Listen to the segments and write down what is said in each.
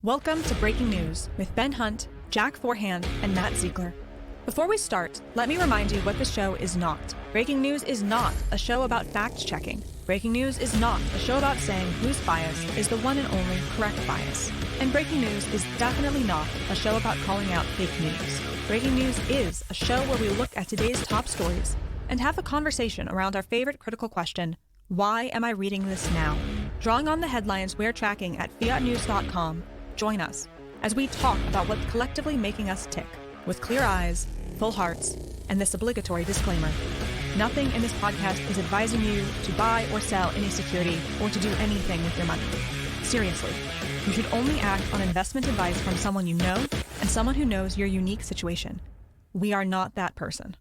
Welcome to Breaking News with Ben Hunt, Jack Forehand, and Matt Ziegler. Before we start, let me remind you what the show is not. Breaking News is not a show about fact-checking. Breaking News is not a show about saying whose bias is the one and only correct bias. And Breaking News is definitely not a show about calling out fake news. Breaking News is a show where we look at today's top stories and have a conversation around our favorite critical question, why am I reading this now? Drawing on the headlines we're tracking at fiatnews.com, join us as we talk about what's collectively making us tick, with clear eyes, full hearts, and this obligatory disclaimer. Nothing in this podcast is advising you to buy or sell any security or to do anything with your money. Seriously, you should only act on investment advice from someone you know and someone who knows your unique situation. We are not that person.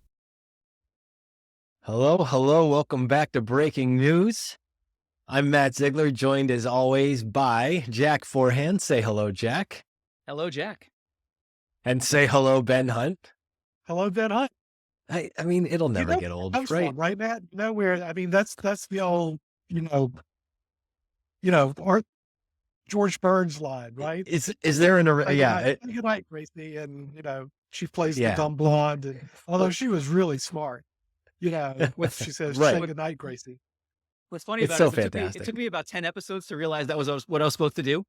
Hello. Welcome back to Breaking News. I'm Matt Ziegler, joined as always by Jack Forehand. Say hello, Jack. Hello, Jack. And say hello, Ben Hunt. Hello, Ben Hunt. I mean, it'll never get old, right? Right, Matt? That's the old, Art George Burns line, right? Is there an Good night, Gracie, and she plays the dumb blonde, and although she was really smart, what she says, Right. say good night, Gracie. What's funny It's about so it is fantastic. it took me about 10 episodes to realize that was what I was supposed to do.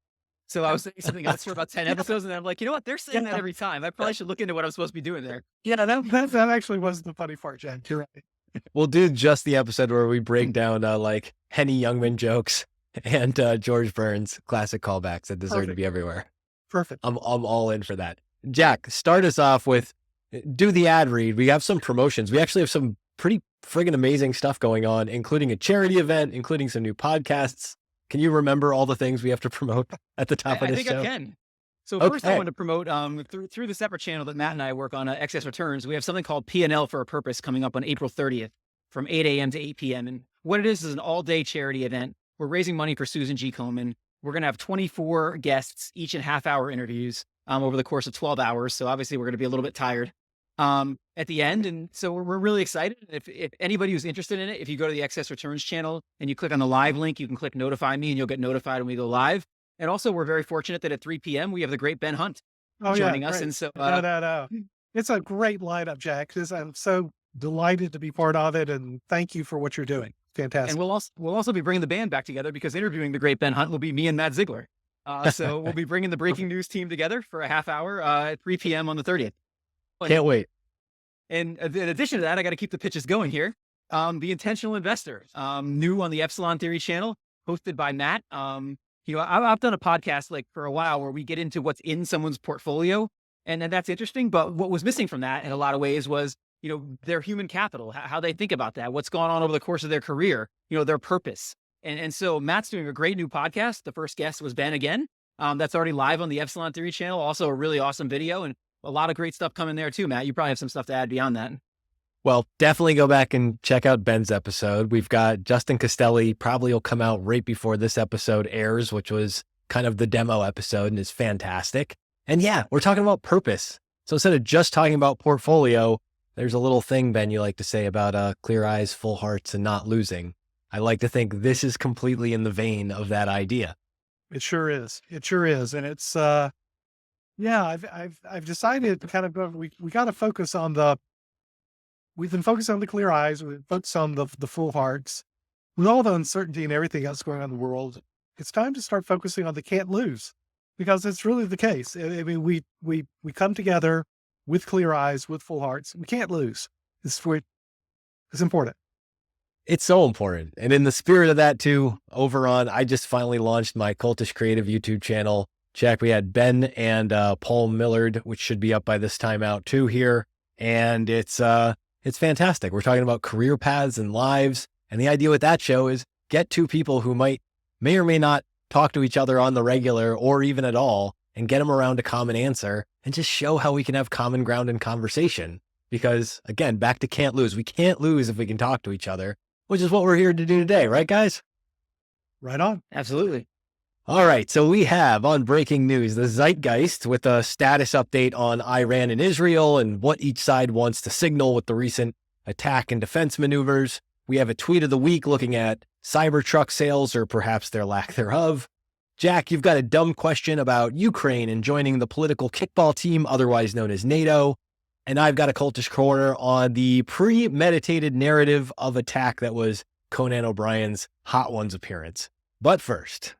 So I was saying something else for about 10 episodes, and then I'm like, you know what? They're saying that every time. I probably should look into what I'm supposed to be doing there. Yeah, that actually was the funny part, Jack. You're right. We'll do just the episode where we break down like Henny Youngman jokes and George Burns classic callbacks that deserve to be everywhere. Perfect. I'm all in for that. Jack, start us off with, do the ad read. We have some promotions. We actually have some pretty friggin' amazing stuff going on, including a charity event, including some new podcasts. Can you remember all the things we have to promote at the top of this show? I can. So first I want to promote through the separate channel that Matt and I work on, Excess Returns. We have something called P&L for a Purpose coming up on April 30th from 8 a.m. to 8 p.m. And what it is an all-day charity event. We're raising money for Susan G. Komen. We're going to have 24 guests, each in half-hour interviews over the course of 12 hours. So obviously we're going to be a little bit tired at the end. And so we're really excited. If anybody who's interested in it, if you go to the Excess Returns channel and you click on the live link, you can click notify me and you'll get notified when we go live. And also we're very fortunate that at 3 p.m. we have the great Ben Hunt joining us. Great. And so no. It's a great lineup, Jack. I'm so delighted to be part of it, and thank you for what you're doing. Fantastic. And we'll also be bringing the band back together because interviewing the great Ben Hunt will be me and Matt Ziegler. So we'll be bringing the Breaking News team together for a half hour at 3 p.m. on the 30th. Can't wait. And in addition to that, I got to keep the pitches going here. The Intentional Investor, new on the Epsilon Theory channel, hosted by Matt. I've done a podcast for a while where we get into what's in someone's portfolio, and that's interesting. But what was missing from that in a lot of ways was, their human capital, how they think about that, what's gone on over the course of their career, their purpose. And so Matt's doing a great new podcast. The first guest was Ben again. That's already live on the Epsilon Theory channel. Also a really awesome video and a lot of great stuff coming there too, Matt. You probably have some stuff to add beyond that. Well, definitely go back and check out Ben's episode. We've got Justin Castelli, probably will come out right before this episode airs, which was kind of the demo episode and is fantastic. And yeah, we're talking about purpose. So instead of just talking about portfolio, there's a little thing, Ben, you like to say about clear eyes, full hearts, and not losing. I like to think this is completely in the vein of that idea. It sure is. And it's, I've decided to kind of we got to focus on we've been focused on the clear eyes. We've focused on the full hearts. With all the uncertainty and everything else going on in the world, it's time to start focusing on the can't lose, because it's really the case. I mean, we come together with clear eyes, with full hearts. We can't lose. It's important. It's so important. And in the spirit of that too, I just finally launched my Cultish Creative YouTube channel. Check, we had Ben and Paul Millard, which should be up by this time out too here. And it's fantastic. We're talking about career paths and lives. And the idea with that show is get two people who may or may not talk to each other on the regular or even at all, and get them around a common answer and just show how we can have common ground in conversation. Because again, back to can't lose. We can't lose if we can talk to each other, which is what we're here to do today. Right, guys? Right on. Absolutely. All right. So we have on Breaking News, the Zeitgeist with a status update on Iran and Israel and what each side wants to signal with the recent attack and defense maneuvers. We have a tweet of the week looking at Cybertruck sales, or perhaps their lack thereof. Jack, you've got a dumb question about Ukraine and joining the political kickball team, otherwise known as NATO. And I've got a Cultish Corner on the premeditated narrative of attack that was Conan O'Brien's Hot Ones appearance. But first,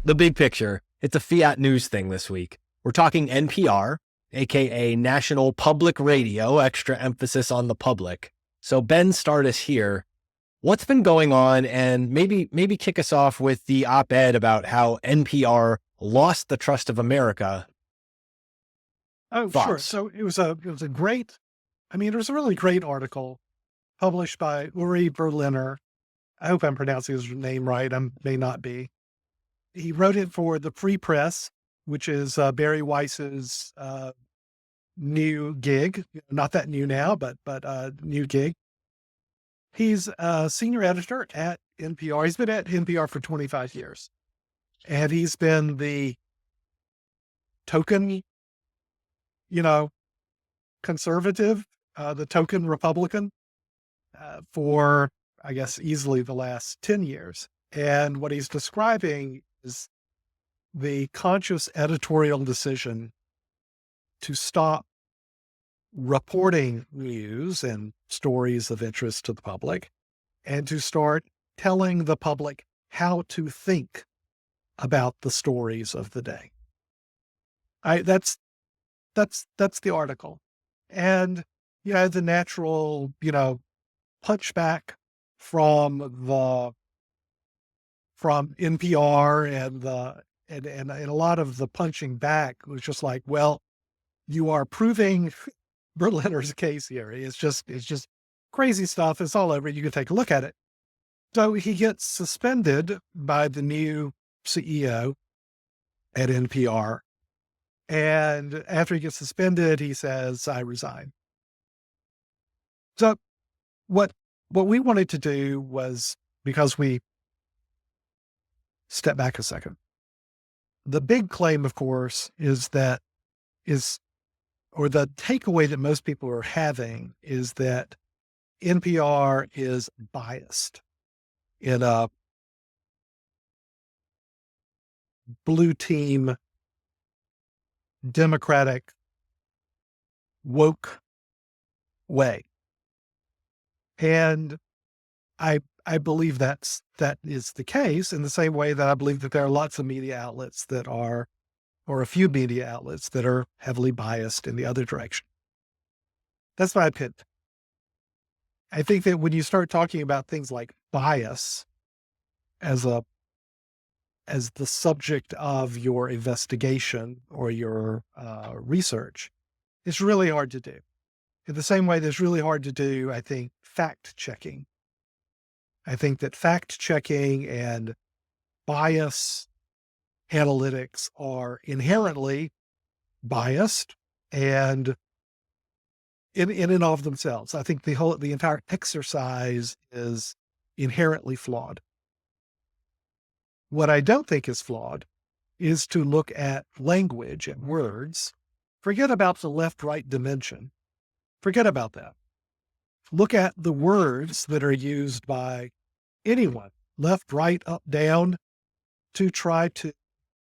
the big picture. It's a fiat news thing this week. We're talking NPR, aka National Public Radio, extra emphasis on the public. So Ben, start us here. What's been going on, and maybe kick us off with the op-ed about how NPR lost the trust of America. Oh, Thoughts? sure. So it was a great, it was a really great article published by Uri Berliner. I hope I'm pronouncing his name right. I may not be. He wrote it for the Free Press, which is Barry Weiss's new gig. Not that new now, but new gig. He's a senior editor at NPR. He's been at NPR for 25 years. And he's been the token, conservative, the token Republican for, I guess, easily the last 10 years. And what he's describing is the conscious editorial decision to stop reporting news and stories of interest to the public and to start telling the public how to think about the stories of the day. That's the article. And, the natural, punchback from NPR and a lot of the punching back was just like, well, you are proving Berliner's case here. It's just crazy stuff. It's all over. You can take a look at it. So he gets suspended by the new CEO at NPR. And after he gets suspended, he says, I resign. So what we wanted to do was, because we step back a second, the big claim, of course, or the takeaway that most people are having is that NPR is biased in a blue team, democratic, woke way. And I believe that is the case, in the same way that I believe that there are lots of media outlets or a few media outlets that are heavily biased in the other direction. That's my opinion. I think that when you start talking about things like bias as the subject of your investigation or your research, it's really hard to do. In the same way that it's really hard to do, I think, fact checking. I think that fact checking and bias analytics are inherently biased and in and of themselves. I think the entire exercise is inherently flawed. What I don't think is flawed is to look at language and words. Forget about the left-right dimension. Forget about that. Look at the words that are used by anyone, left, right, up, down, to try to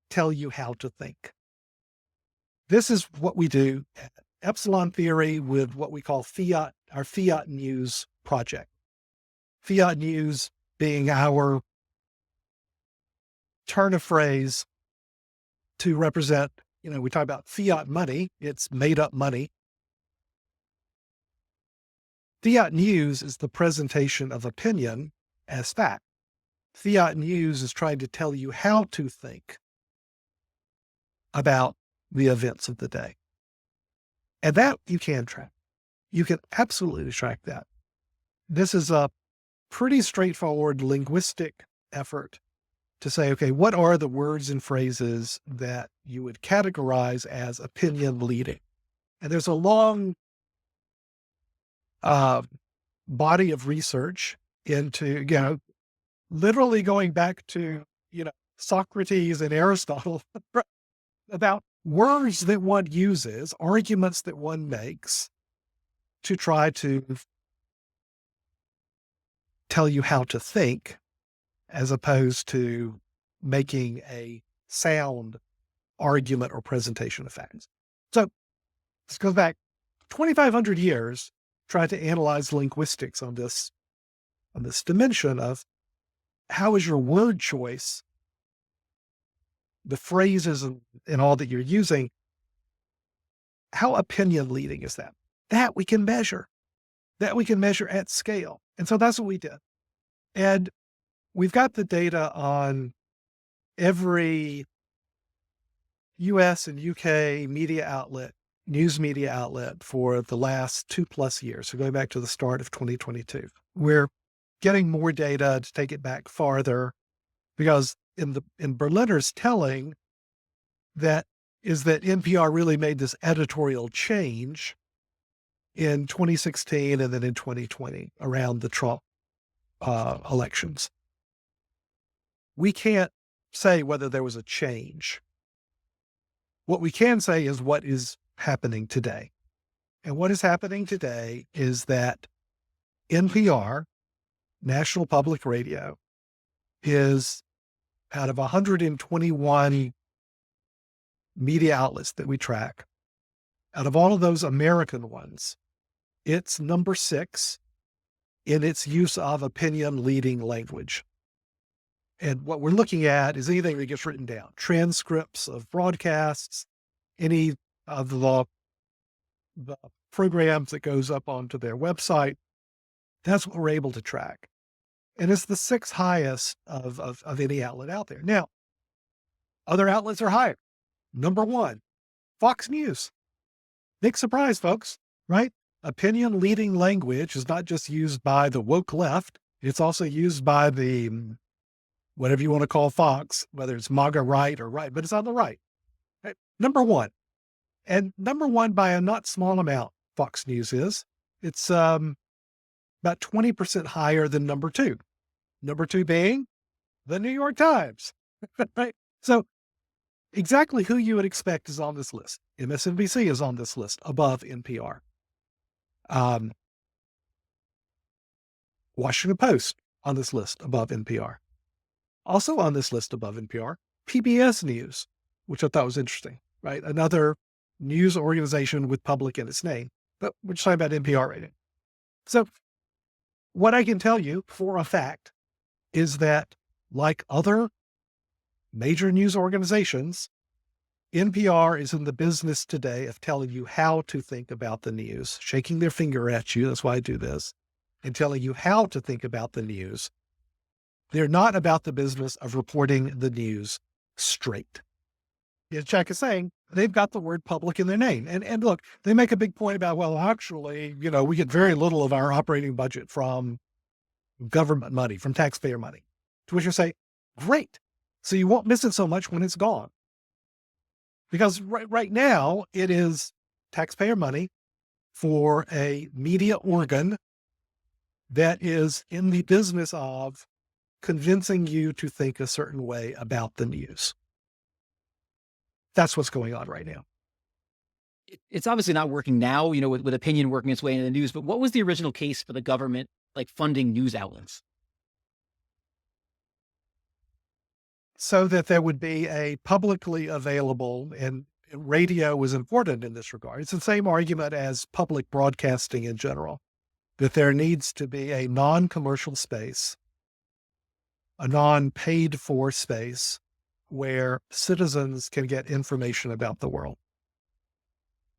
tell you how to think. This is what we do at Epsilon Theory with what we call fiat, our fiat news project. Fiat news being our turn of phrase to represent, we talk about fiat money, it's made up money. Fiat news is the presentation of opinion as fact. Fiat news is trying to tell you how to think about the events of the day. And that you can track. You can absolutely track that. This is a pretty straightforward linguistic effort to say, okay, what are the words and phrases that you would categorize as opinion leading? And there's a long body of research into, literally going back to, Socrates and Aristotle about words that one uses, arguments that one makes to try to tell you how to think. as opposed to making a sound argument or presentation of facts. So this goes back 2,500 years trying to analyze linguistics on this dimension of how is your word choice, the phrases and all that you're using, how opinion leading is that? That we can measure. That we can measure at scale. And so that's what we did. And we've got the data on every US and UK media outlet, news media outlet for the last 2+ years. So going back to the start of 2022, we're getting more data to take it back farther because in Berliner's telling that NPR really made this editorial change in 2016 and then in 2020 around the Trump elections. We can't say whether there was a change. What we can say is what is happening today. And what is happening today is that NPR, National Public Radio, is out of 121 media outlets that we track, out of all of those American ones, it's number 6 in its use of opinion leading language. And what we're looking at is anything that gets written down, transcripts of broadcasts, any of the programs that goes up onto their website. That's what we're able to track. And it's the 6th highest of any outlet out there. Now, other outlets are higher. Number 1, Fox News. Big surprise, folks, right? Opinion leading language is not just used by the woke left. It's also used by the, whatever you want to call Fox, whether it's MAGA right or right, but it's on the right. Right? Number 1. And number 1 by a not small amount, Fox News is. It's about 20% higher than number 2. Number 2 being the New York Times, right? So exactly who you would expect is on this list. MSNBC is on this list above NPR. Washington Post on this list above NPR. Also on this list above NPR, PBS News, which I thought was interesting, right? Another news organization with public in its name, but we're just talking about NPR rating. So what I can tell you for a fact is that, like other major news organizations, NPR is in the business today of telling you how to think about the news, shaking their finger at you. That's why I do this, and telling you how to think about the news. They're not about the business of reporting the news straight. As Jack is saying, they've got the word public in their name. And look, they make a big point about, well, actually, we get very little of our operating budget from government money, from taxpayer money. To which you say, great. So you won't miss it so much when it's gone. Because right now it is taxpayer money for a media organ that is in the business of convincing you to think a certain way about the news. That's what's going on right now. It's obviously not working now, with opinion working its way into the news, but what was the original case for the government, funding news outlets? So that there would be a publicly available, and radio was important in this regard. It's the same argument as public broadcasting in general, that there needs to be a non-commercial space, a non-paid for space where citizens can get information about the world.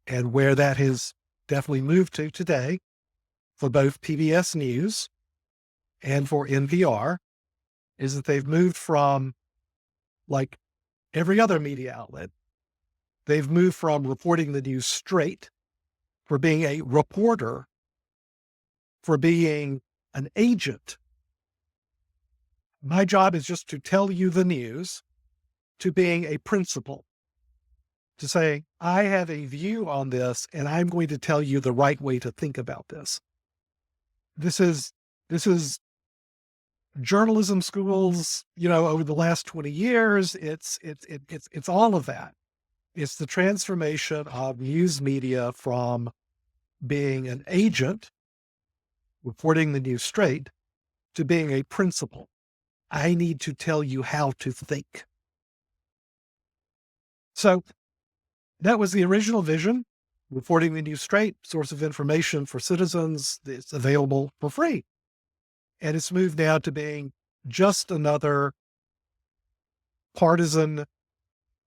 And where that has definitely moved to today for both PBS News and for NPR is that they've moved from, like every other media outlet, they've moved from reporting the news straight, for being a reporter, for being an agent. My job is just to tell you the news, to being a principal, to say, I have a view on this and I'm going to tell you the right way to think about this. This is journalism schools, over the last 20 years. It's all of that. It's the transformation of news media from being an agent, reporting the news straight, to being a principal. I need to tell you how to think. So that was the original vision. Reporting the news straight, source of information for citizens. It's available for free. And it's moved now to being just another partisan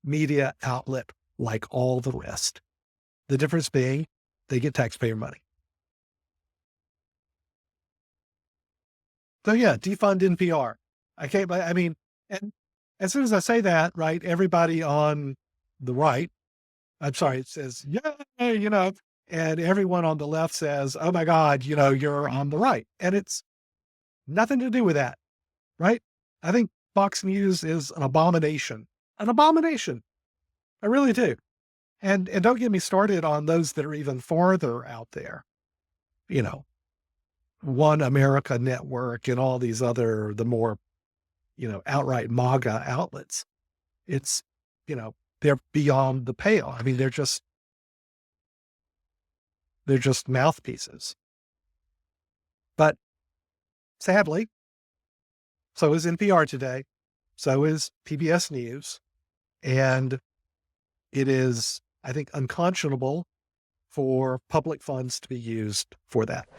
media outlet like all the rest. The difference being they get taxpayer money. So yeah, defund NPR. I mean, and as soon as I say that, right, everybody on the right, I'm sorry, it says, yeah, and everyone on the left says, oh my God, you're on the right. And it's nothing to do with that, right? I think Fox News is an abomination. An abomination. I really do. And don't get me started on those that are even farther out there. One America Network and all these other, the more, outright MAGA outlets. It's, they're beyond the pale. I mean, they're just mouthpieces. But sadly, so is NPR today. So is PBS News. And it is, I think, unconscionable for public funds to be used for that.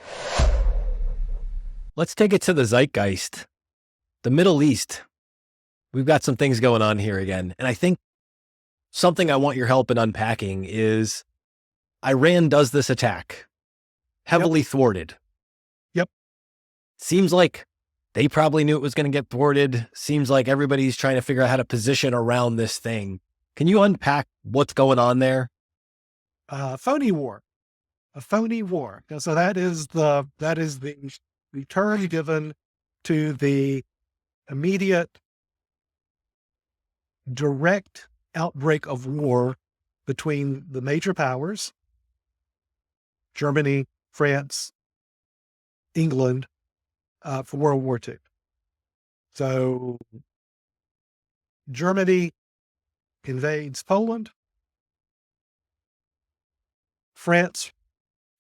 Let's take it to the zeitgeist. The Middle East. We've got some things going on here again. And I think something I want your help in unpacking is Iran does this attack. Heavily thwarted. Yep. Seems like they probably knew it was going to get thwarted. Seems like everybody's trying to figure out how to position around this thing. Can you unpack what's going on there? Phony war. A phony war. So that is the term given to the immediate direct outbreak of war between the major powers, Germany, France, England, for World War II. So Germany invades Poland. France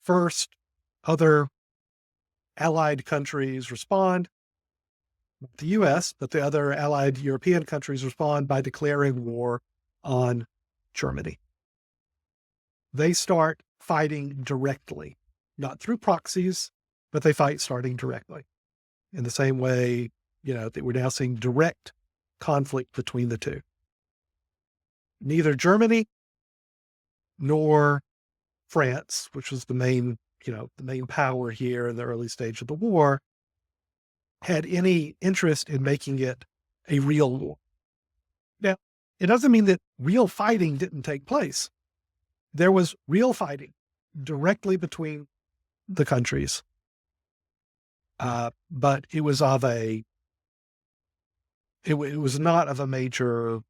first, other allied countries respond. The US, but the other allied European countries respond by declaring war on Germany. They start fighting directly, not through proxies, but they fight starting directly. In the same way, that we're now seeing direct conflict between the two. Neither Germany nor France, which was the main power here in the early stage of the war, had any interest in making it a real war. Now, it doesn't mean that real fighting didn't take place. There was real fighting directly between the countries. But it was it was not of a major,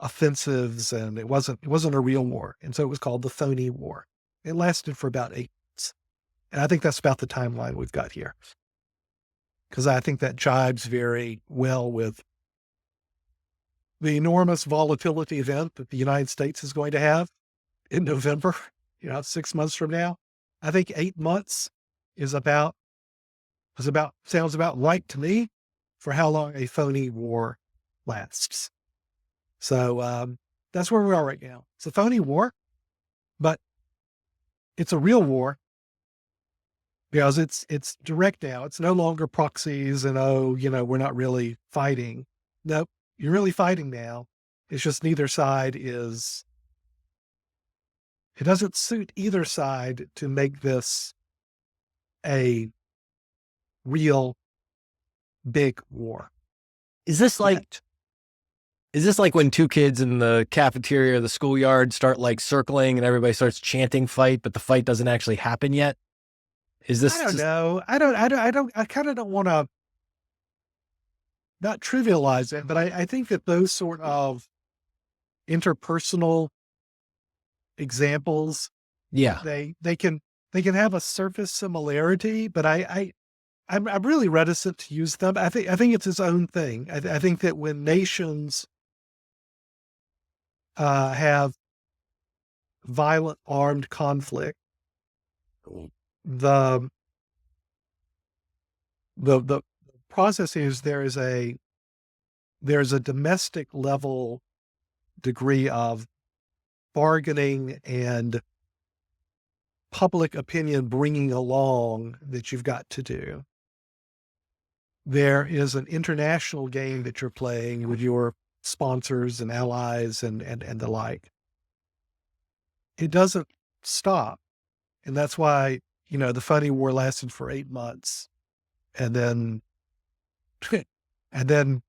offensives, and it wasn't a real war. And so it was called the Phony War. It lasted for about 8 months. And I think that's about the timeline we've got here. Because I think that jives very well with the enormous volatility event that the United States is going to have in November, 6 months from now. I think 8 months sounds about right to me for how long a phony war lasts. So that's where we are right now. It's a phony war, but it's a real war because it's direct now. It's no longer proxies and, we're not really fighting. Nope, you're really fighting now. It's just it doesn't suit either side to make this a real big war. Is this like when two kids in the cafeteria or the schoolyard start circling and everybody starts chanting fight, but the fight doesn't actually happen yet? Is this? I don't know. I kind of don't want to not trivialize it, but I think that those sort of interpersonal examples, they can have a surface similarity, but I'm really reticent to use them. I think it's its own thing. I think that when nations have violent armed conflict, the process is there's a domestic level degree of bargaining and public opinion bringing along that you've got to do. There is an international game that you're playing with your sponsors and allies and the like. It doesn't stop. And that's why, the Phony War lasted for 8 months. And then, the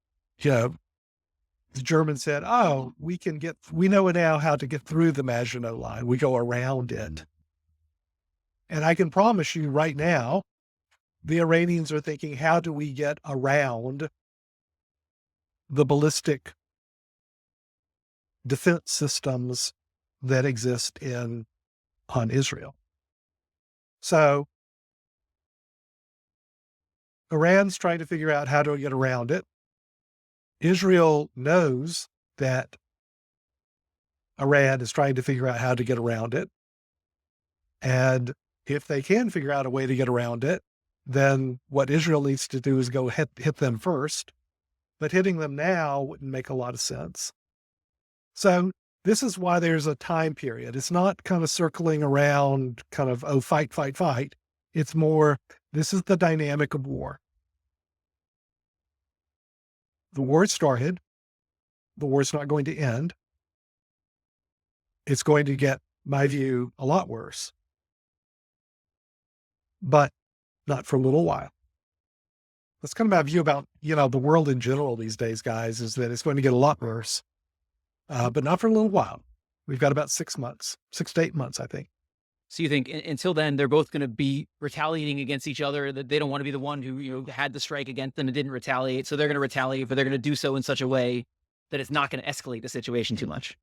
Germans said, oh, we know now how to get through the Maginot Line. We go around it. And I can promise you right now, the Iranians are thinking, how do we get around the ballistic defense systems that exist on Israel? So Iran's trying to figure out how to get around it. Israel knows that Iran is trying to figure out how to get around it. And if they can figure out a way to get around it, then what Israel needs to do is go hit them first. But hitting them now wouldn't make a lot of sense. So this is why there's a time period. It's not kind of circling around kind of, oh, fight, fight, fight. It's more, this is the dynamic of war. The war started. The war's not going to end. It's going to get, my view, a lot worse. But not for a little while. That's kind of my view about, the world in general these days, guys, is that it's going to get a lot worse, but not for a little while. We've got about 6 months, 6 to 8 months, I think. So you think until then, they're both going to be retaliating against each other, that they don't want to be the one who, had the strike against them and didn't retaliate. So they're going to retaliate, but they're going to do so in such a way that it's not going to escalate the situation too much.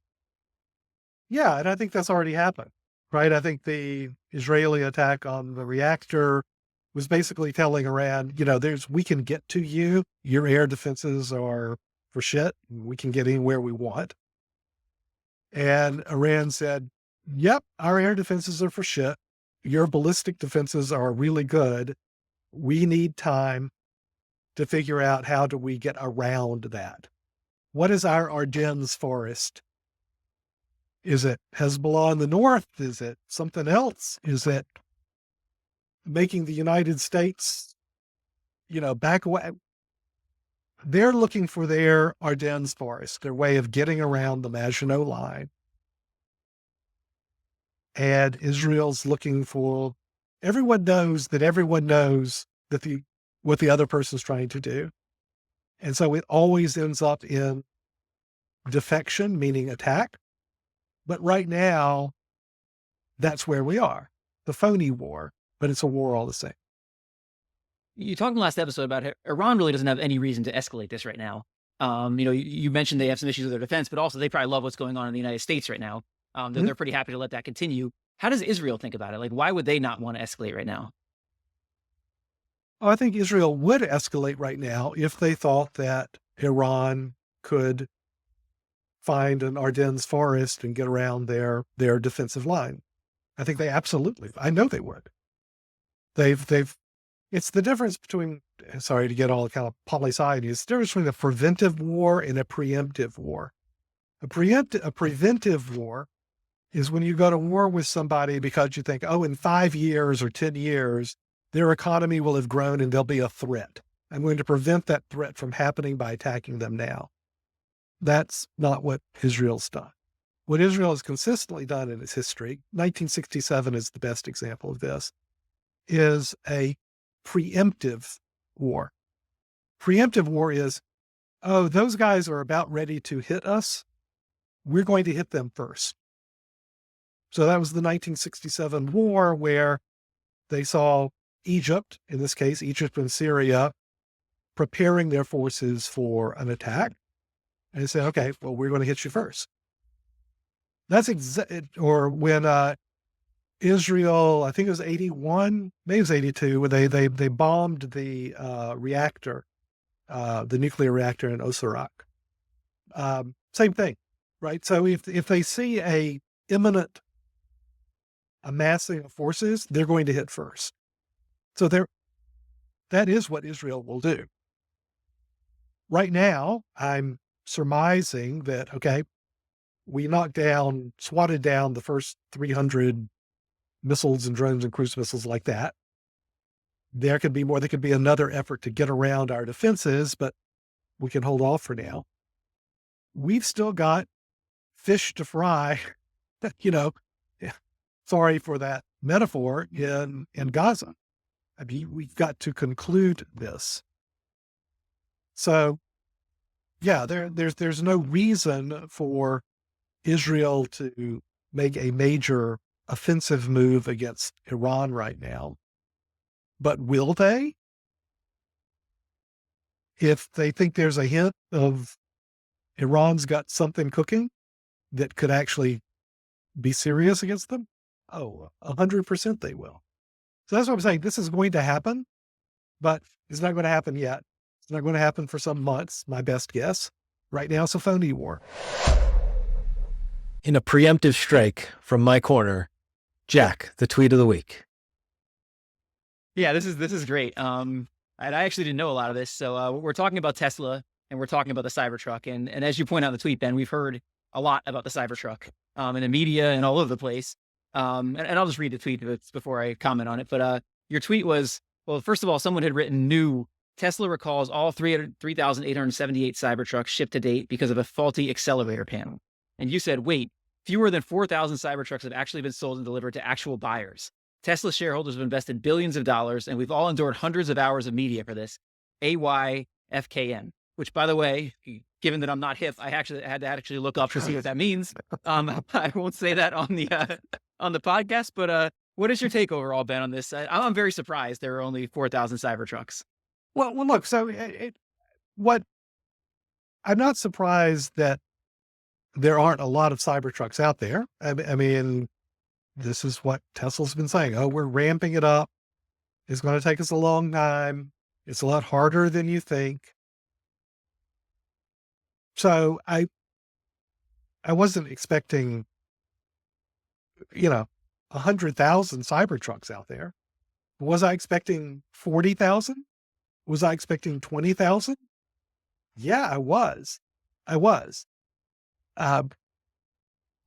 Yeah. And I think that's already happened, right? I think the Israeli attack on the reactor was basically telling Iran, we can get to you. Your air defenses are for shit. We can get anywhere we want. And Iran said, yep, our air defenses are for shit. Your ballistic defenses are really good. We need time to figure out how do we get around that. What is our Ardennes forest? Is it Hezbollah in the north? Is it something else? Is it making the United States, back away? They're looking for their Ardennes forest, their way of getting around the Maginot Line. And Israel's looking for, everyone knows that what the other person's trying to do. And so it always ends up in defection, meaning attack. But right now, that's where we are. The Phony War, but it's a war all the same. You talked in the last episode about how Iran really doesn't have any reason to escalate this right now. You mentioned they have some issues with their defense, but also they probably love what's going on in the United States right now. They're pretty happy to let that continue. How does Israel think about it? Like, why would they not want to escalate right now? Oh, I think Israel would escalate right now if they thought that Iran could find an Ardennes forest and get around their defensive line. I think they absolutely, I know they would. It's the difference between, sorry to get all kind of poli-sci, it's the difference between a preventive war and a preemptive war. A preventive war is when you go to war with somebody because you think, oh, in 5 years or 10 years, their economy will have grown and they'll be a threat. I'm going to prevent that threat from happening by attacking them now. That's not what Israel's done. What Israel has consistently done in its history, 1967 is the best example of this, is a preemptive war. Preemptive war is, oh, those guys are about ready to hit us. We're going to hit them first. So that was the 1967 war where they saw Egypt, in this case, Egypt and Syria, preparing their forces for an attack. And they said, okay, well, we're going to hit you first. That's or when Israel, I think it was 81, maybe it was 82, when they bombed the reactor, the nuclear reactor in Osirak. Same thing, right? So if they see a imminent amassing of forces, they're going to hit first. So that is what Israel will do. right now, I'm surmising that, okay, we swatted down the first 300 missiles and drones and cruise missiles like that. There could be more. There could be another effort to get around our defenses, but we can hold off for now. We've still got fish to fry, you know, sorry for that metaphor, in Gaza. I mean, we've got to conclude this. So, yeah, there's no reason for Israel to make a major offensive move against Iran right now. But will they? If they think there's a hint of Iran's got something cooking that could actually be serious against them, 100% they will. So that's what I'm saying. This is going to happen, but it's not going to happen yet. It's not going to happen for some months, my best guess. Right now, it's a phony war. In a preemptive strike from my corner, Jack, the tweet of the week. Yeah, this is great. And I actually didn't know a lot of this. So we're talking about Tesla and we're talking about the Cybertruck. And as you point out in the tweet, Ben, we've heard a lot about the Cybertruck in the media and all over the place. And I'll just read the tweet before I comment on it. But your tweet was, well, first of all, someone had written new Tesla recalls all 3,878 Cybertrucks shipped to date because of a faulty accelerator panel. And you said, wait, fewer than 4,000 Cybertrucks have actually been sold and delivered to actual buyers. Tesla shareholders have invested billions of dollars, and we've all endured hundreds of hours of media for this. AYFKN, which, by the way, given that I'm not hip, I had to actually look up to see what that means. I won't say that on the podcast, but what is your take overall, Ben, on this? I'm very surprised there are only 4,000 Cybertrucks. Well, look, so I'm not surprised that there aren't a lot of Cybertrucks out there. I mean, this is what Tesla's been saying. Oh, we're ramping it up. It's going to take us a long time. It's a lot harder than you think. So I wasn't expecting, 100,000 Cybertrucks out there. Was I expecting 40,000? Was I expecting 20,000? Yeah, I was.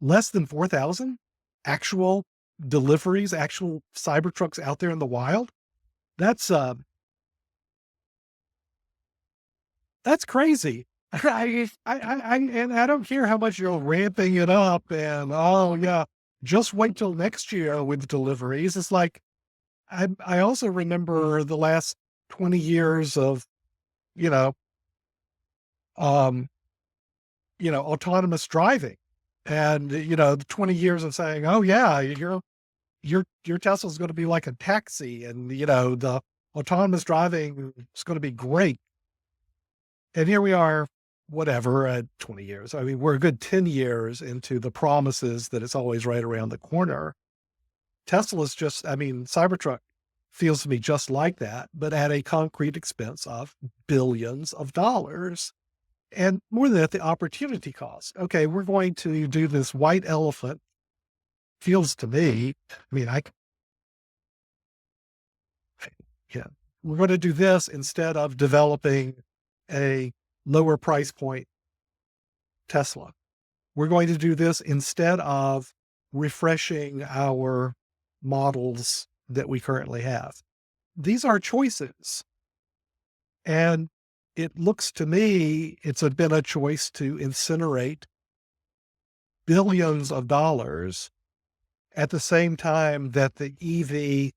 Less than 4,000 actual deliveries, actual Cybertrucks out there in the wild. That's crazy. And I don't care how much you're ramping it up and, just wait till next year with deliveries. It's like, I also remember the last 20 years of, autonomous driving and, the 20 years of saying, oh yeah, your Tesla's going to be like a taxi and, the autonomous driving is going to be great. And here we are, whatever, at 20 years. I mean, we're a good 10 years into the promises that it's always right around the corner. Tesla's Cybertruck feels to me just like that, but at a concrete expense of billions of dollars. And more than that, the opportunity cost. Okay, we're going to do this white elephant. Feels to me, we're going to do this instead of developing a lower price point Tesla. We're going to do this instead of refreshing our models that we currently have. These are choices. And it looks to me, it's been a choice to incinerate billions of dollars at the same time that the EV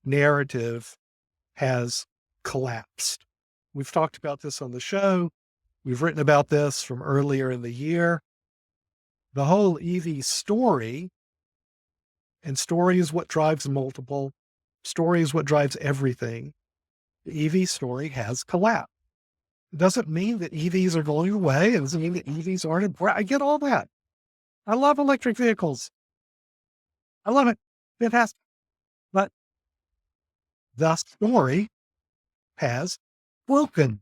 narrative has collapsed. We've talked about this on the show. We've written about this from earlier in the year. The whole EV story, and story is what drives multiple. Story is what drives everything. The EV story has collapsed. It doesn't mean that EVs are going away. It doesn't mean that EVs aren't important. I get all that. I love electric vehicles. I love it. Fantastic. But the story has broken.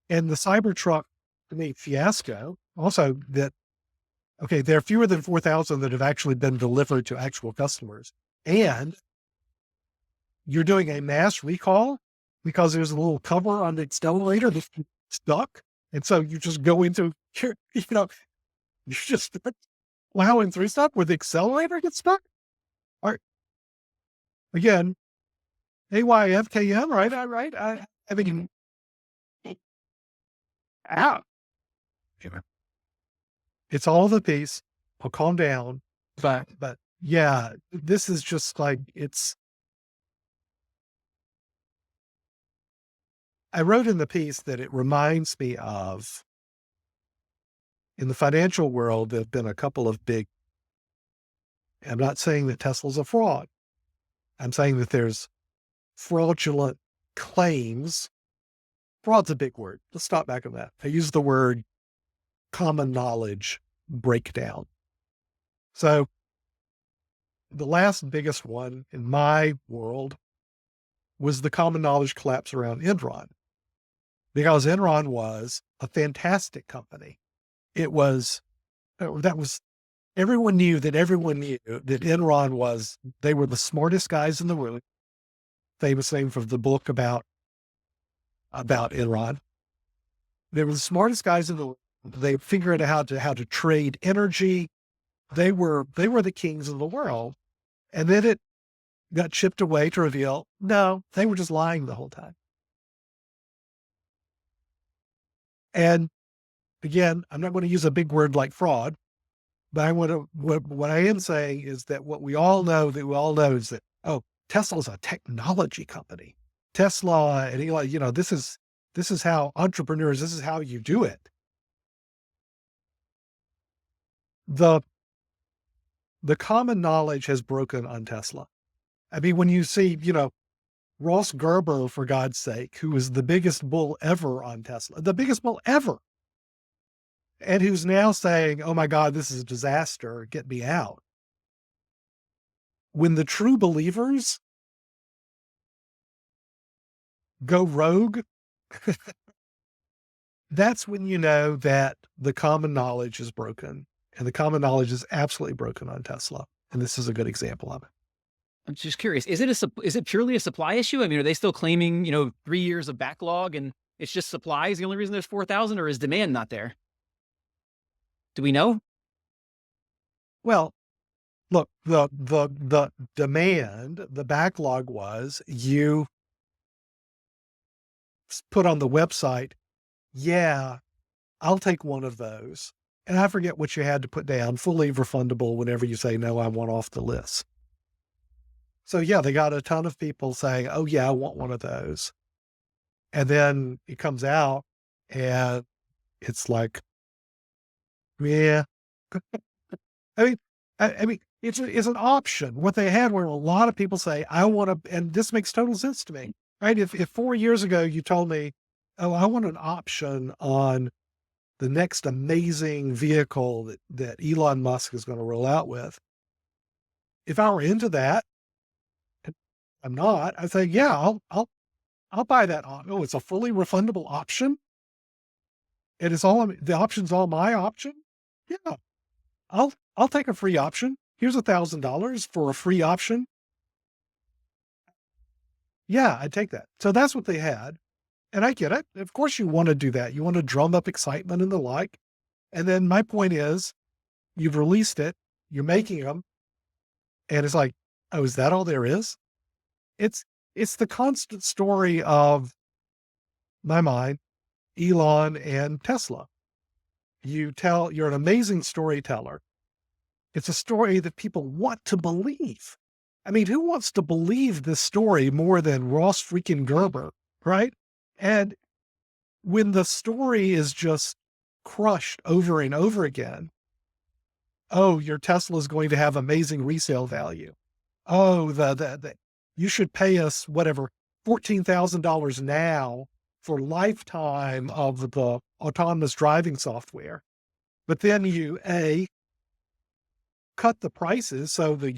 And the Cybertruck, to me, fiasco, also that, okay, there are fewer than 4,000 that have actually been delivered to actual customers. And you're doing a mass recall because there's a little cover on the accelerator that's stuck. And so you just go into, you just start plowing through stuff where the accelerator gets stuck. All right. Again, AYFKM, right? Right. I mean, out. It's all of the piece. I'll calm down. But yeah, this is just like, I wrote in the piece that it reminds me of, in the financial world, there have been a couple of big, I'm not saying that Tesla's a fraud. I'm saying that there's fraudulent claims. Fraud's a big word. Let's stop back on that. I use the word common knowledge breakdown. So the last biggest one in my world was the common knowledge collapse around Enron, because Enron was a fantastic company. Everyone knew that Enron they were the smartest guys in the world. Famous name from the book about Enron. They were the smartest guys in the world. They figured out how to trade energy. They were the kings of the world. And then it got chipped away to reveal, no, they were just lying the whole time. And again, I'm not going to use a big word like fraud, but what I am saying is that what we all know is that, oh, Tesla's a technology company. Tesla and Elon, this is how entrepreneurs, this is how you do it. The common knowledge has broken on Tesla. I mean, when you see, Ross Gerber, for God's sake, who was the biggest bull ever on Tesla, the biggest bull ever, and who's now saying, oh my God, this is a disaster, get me out. When the true believers go rogue, that's when you know that the common knowledge is broken. And the common knowledge is absolutely broken on Tesla. And this is a good example of it. I'm just curious, is it purely a supply issue? I mean, are they still claiming, 3 years of backlog and it's just supply is the only reason there's 4,000, or is demand not there? Do we know? Well, look, the demand, the backlog was, you put on the website, yeah, I'll take one of those. And I forget what you had to put down, fully refundable whenever you say, no, I want off the list. So yeah, they got a ton of people saying, oh yeah, I want one of those. And then it comes out and it's like, yeah. I mean, it's an option. What they had were a lot of people say, I want to, and this makes total sense to me, right? If 4 years ago you told me, oh, I want an option on the next amazing vehicle that Elon Musk is going to roll out with, if I were into that, I'm not, I say, yeah, I'll buy that. Oh, it's a fully refundable option. It is the option's all my option. Yeah, I'll take a free option. Here's $1,000 for a free option. Yeah, I'd take that. So that's what they had. And I get it. Of course you want to do that. You want to drum up excitement and the like. And then my point is, you've released it, you're making them. And it's like, oh, is that all there is? It's the constant story of my mind, Elon and Tesla. You're an amazing storyteller. It's a story that people want to believe. I mean, who wants to believe this story more than Ross freaking Gerber, right? And when the story is just crushed over and over again, oh, your Tesla is going to have amazing resale value. Oh, you should pay us whatever, $14,000 now for lifetime of the autonomous driving software. But then you, cut the prices. So the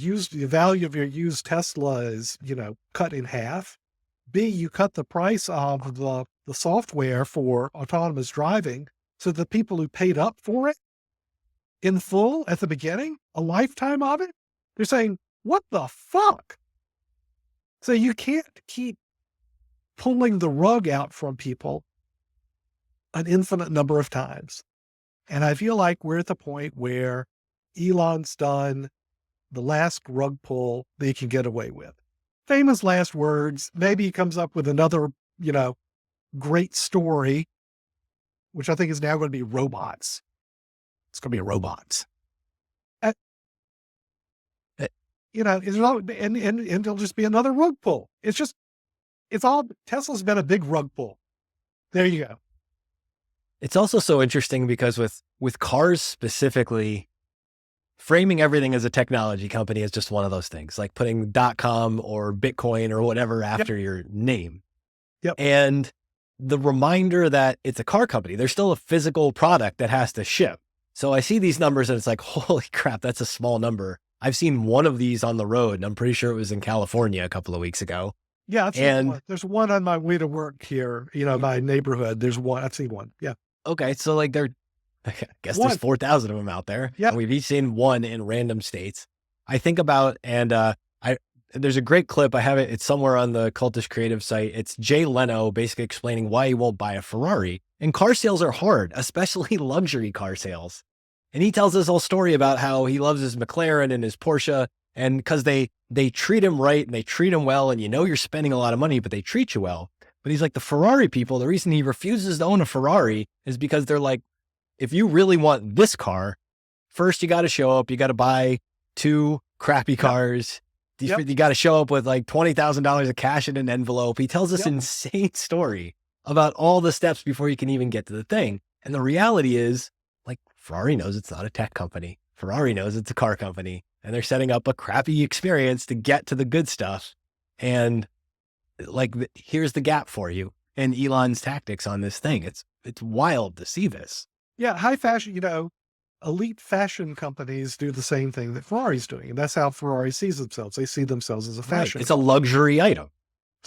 value of your used Tesla is, cut in half. B, you cut the price of the software for autonomous driving. So the people who paid up for it in full at the beginning, a lifetime of it, they're saying, what the fuck? So you can't keep pulling the rug out from people an infinite number of times. And I feel like we're at the point where Elon's done the last rug pull they can get away with. Famous last words. Maybe he comes up with another, great story, which I think is now going to be robots. It's going to be robots. And it'll just be another rug pull. Tesla's been a big rug pull. There you go. It's also so interesting because with cars specifically, framing everything as a technology company is just one of those things, like putting .com or Bitcoin or whatever after your name. Yep. And the reminder that it's a car company, there's still a physical product that has to ship. So I see these numbers and it's like, holy crap, that's a small number. I've seen one of these on the road and I'm pretty sure it was in California a couple of weeks ago. Yeah. There's one on my way to work here, my neighborhood. There's one. I've seen one. Yeah. Okay. So like I guess there's 4,000 of them out there. Yeah. And we've each seen one in random states. I think about, and there's a great clip. I have it. It's somewhere on the Cultish Creative site. It's Jay Leno basically explaining why he won't buy a Ferrari. And car sales are hard, especially luxury car sales. And he tells this whole story about how he loves his McLaren and his Porsche. And because they treat him right and they treat him well, and you're spending a lot of money, but they treat you well. But he's like, the Ferrari people, the reason he refuses to own a Ferrari is because they're like, if you really want this car, first you got to show up, you got to buy 2 crappy cars. You got to show up with like $20,000 of cash in an envelope. He tells this insane story about all the steps before you can even get to the thing. And the reality is, like, Ferrari knows it's not a tech company. Ferrari knows it's a car company, and they're setting up a crappy experience to get to the good stuff. And like, here's the gap for you. And Elon's tactics on this thing. It's wild to see this. Yeah. High fashion, elite fashion companies do the same thing that Ferrari's doing. And that's how Ferrari sees themselves. They see themselves as a fashion. Right. It's a luxury item.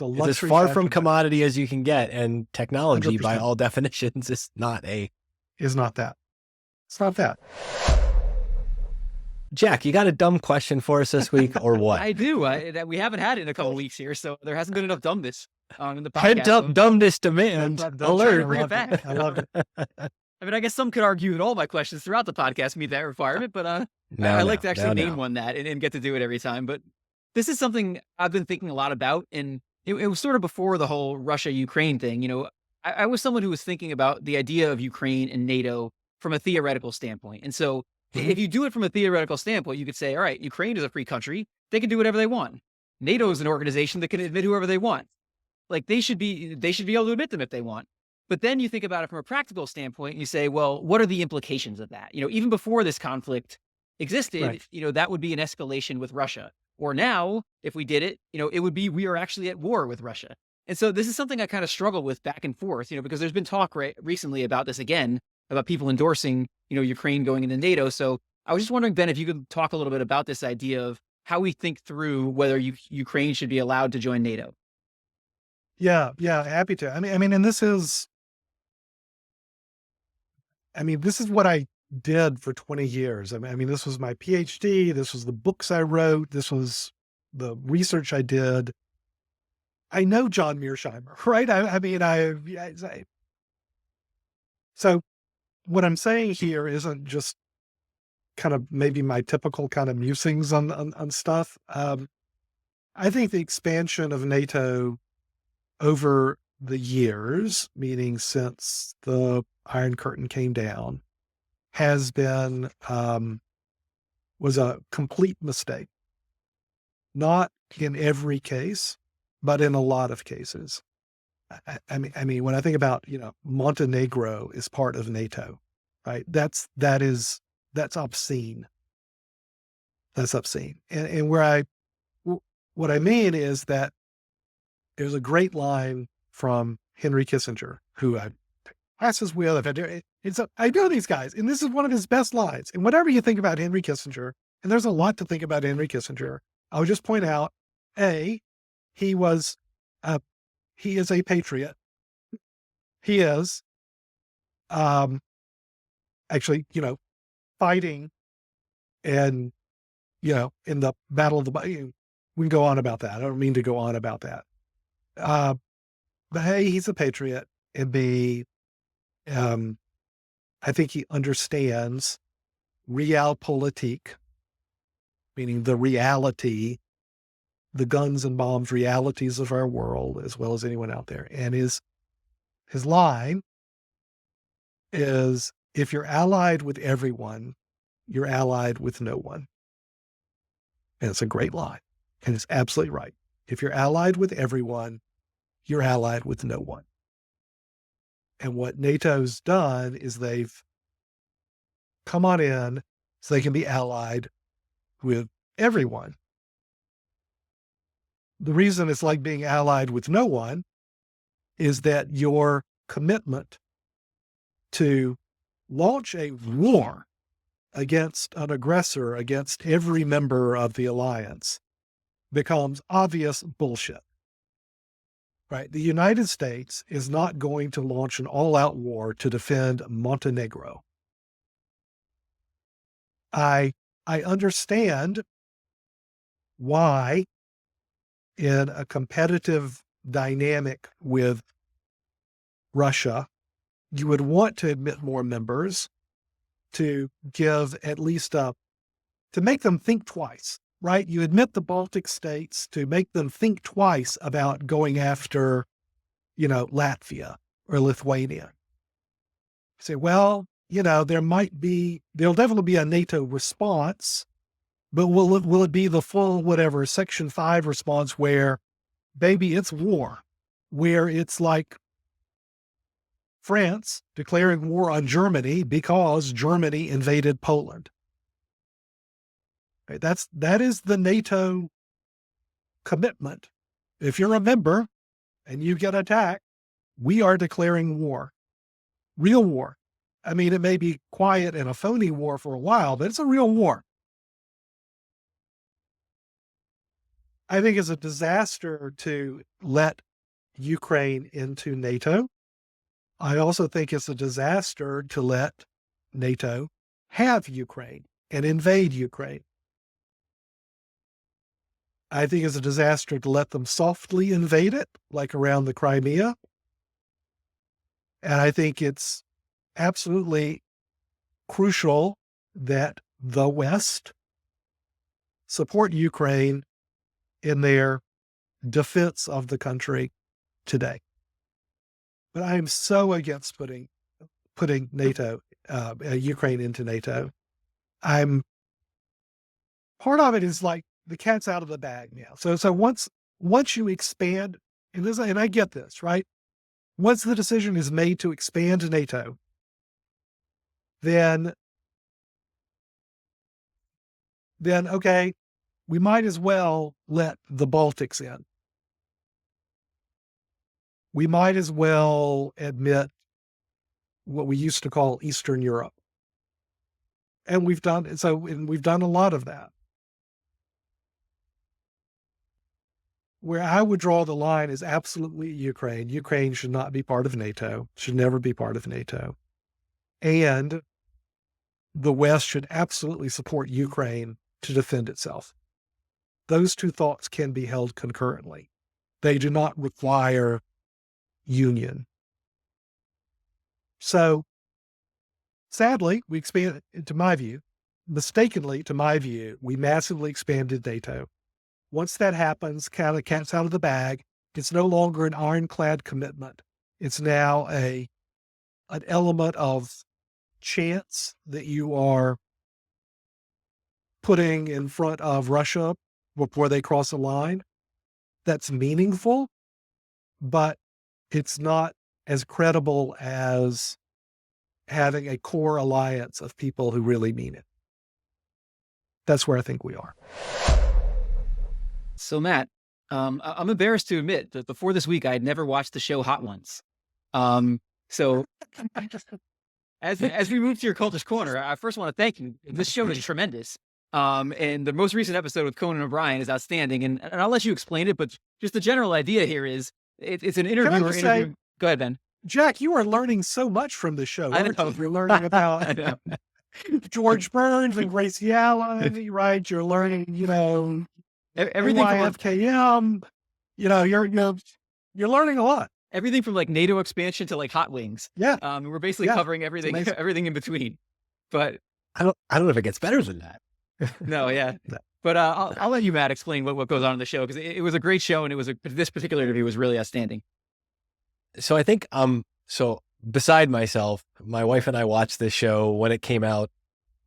It's as far from commodity as you can get. And technology 100%. by all definitions is not that. It's not that. Jack, you got a dumb question for us this week or what? I do. We haven't had it in a couple of weeks here, so there hasn't been enough dumbness in the podcast. Pent up dumbness demand alert. Bring it back. I love it. I mean, I guess some could argue that all my questions throughout the podcast meet that requirement, but I like to actually name one that and get to do it every time. But this is something I've been thinking a lot about, and it was sort of before the whole Russia-Ukraine thing. I was someone who was thinking about the idea of Ukraine and NATO from a theoretical standpoint. And so if you do it from a theoretical standpoint, you could say, all right, Ukraine is a free country. They can do whatever they want. NATO is an organization that can admit whoever they want. Like they should be able to admit them if they want. But then you think about it from a practical standpoint and you say, well, what are the implications of that? Even before this conflict existed, right, that would be an escalation with Russia. Or now, if we did it, it would be, we are actually at war with Russia. And so this is something I kind of struggle with back and forth, because there's been talk recently about this again, about people endorsing, Ukraine going into NATO. So I was just wondering, Ben, if you could talk a little bit about this idea of how we think through whether Ukraine should be allowed to join NATO. Yeah, happy to. I mean, and this is what I did for 20 years. I mean, this was my PhD. This was the books I wrote. This was the research I did. I know John Mearsheimer, right? So what I'm saying here isn't just kind of maybe my typical kind of musings on stuff. I think the expansion of NATO over the years, meaning since the Iron Curtain came down, has been, was a complete mistake. Not in every case, but in a lot of cases. I mean, when I think about, Montenegro is part of NATO, right? That's obscene. That's obscene. And what I mean is that there's a great line from Henry Kissinger, who I classes with. I know these guys, and this is one of his best lines. And whatever you think about Henry Kissinger, and there's a lot to think about Henry Kissinger, I would just point out, he is a patriot. He is, actually, fighting and, in the Battle of the, we can go on about that. I don't mean to go on about that. But A, he's a patriot, and B, I think he understands realpolitik, meaning the reality, the guns and bombs realities of our world, as well as anyone out there. And his line is, if you're allied with everyone, you're allied with no one. And it's a great line. And it's absolutely right. If you're allied with everyone, you're allied with no one. And what NATO's done is they've come on in so they can be allied with everyone. The reason it's like being allied with no one is that your commitment to launch a war against an aggressor, against every member of the alliance, becomes obvious bullshit. Right? The United States is not going to launch an all-out war to defend Montenegro. I understand why, in a competitive dynamic with Russia, you would want to admit more members, to give at least to make them think twice, right? You admit the Baltic states to make them think twice about going after, Latvia or Lithuania. Say, well, there'll definitely be a NATO response, but will it be the full, Section 5 response where, baby, it's war, where it's like France declaring war on Germany because Germany invaded Poland. Right? That is the NATO commitment. If you're a member and you get attacked, we are declaring war, real war. I mean, it may be quiet and a phony war for a while, but it's a real war. I think it's a disaster to let Ukraine into NATO. I also think it's a disaster to let NATO have Ukraine and invade Ukraine. I think it's a disaster to let them softly invade it, like around the Crimea. And I think it's absolutely crucial that the West support Ukraine in their defense of the country today. But I am so against putting NATO, Ukraine into NATO. Part of it is like the cat's out of the bag now. So once you expand, and I get this, right? Once the decision is made to expand NATO, then okay, we might as well let the Baltics in. We might as well admit what we used to call Eastern Europe. And we've done a lot of that. Where I would draw the line is absolutely Ukraine. Ukraine should not be part of NATO, should never be part of NATO. And the West should absolutely support Ukraine to defend itself. Those two thoughts can be held concurrently. They do not require union. So, sadly, we expanded, mistakenly, to my view, we massively expanded NATO. Once that happens, kind of cat's out of the bag. It's no longer an ironclad commitment. It's now an element of chance that you are putting in front of Russia before they cross a line. That's meaningful, but it's not as credible as having a core alliance of people who really mean it. That's where I think we are. So Matt, I'm embarrassed to admit that before this week, I had never watched the show Hot Ones. So as we move to your Cultish Corner, I first want to thank you. This show is tremendous. And the most recent episode with Conan O'Brien is outstanding. And I'll let you explain it, but just the general idea here is it's an interviewer interview. Go ahead, Ben. Jack, you are learning so much from the show. I know. You're learning about George Burns and Gracie Allen, right? You're learning, everything from YFKM. You're learning a lot. everything from like NATO expansion to like hot wings. Yeah. We're basically covering everything, everything in between. But I don't know if it gets better than that. No, yeah. But I'll let you, Matt, explain what goes on in the show, because it was a great show, and this particular interview was really outstanding. So I think so beside myself, my wife and I watched this show when it came out,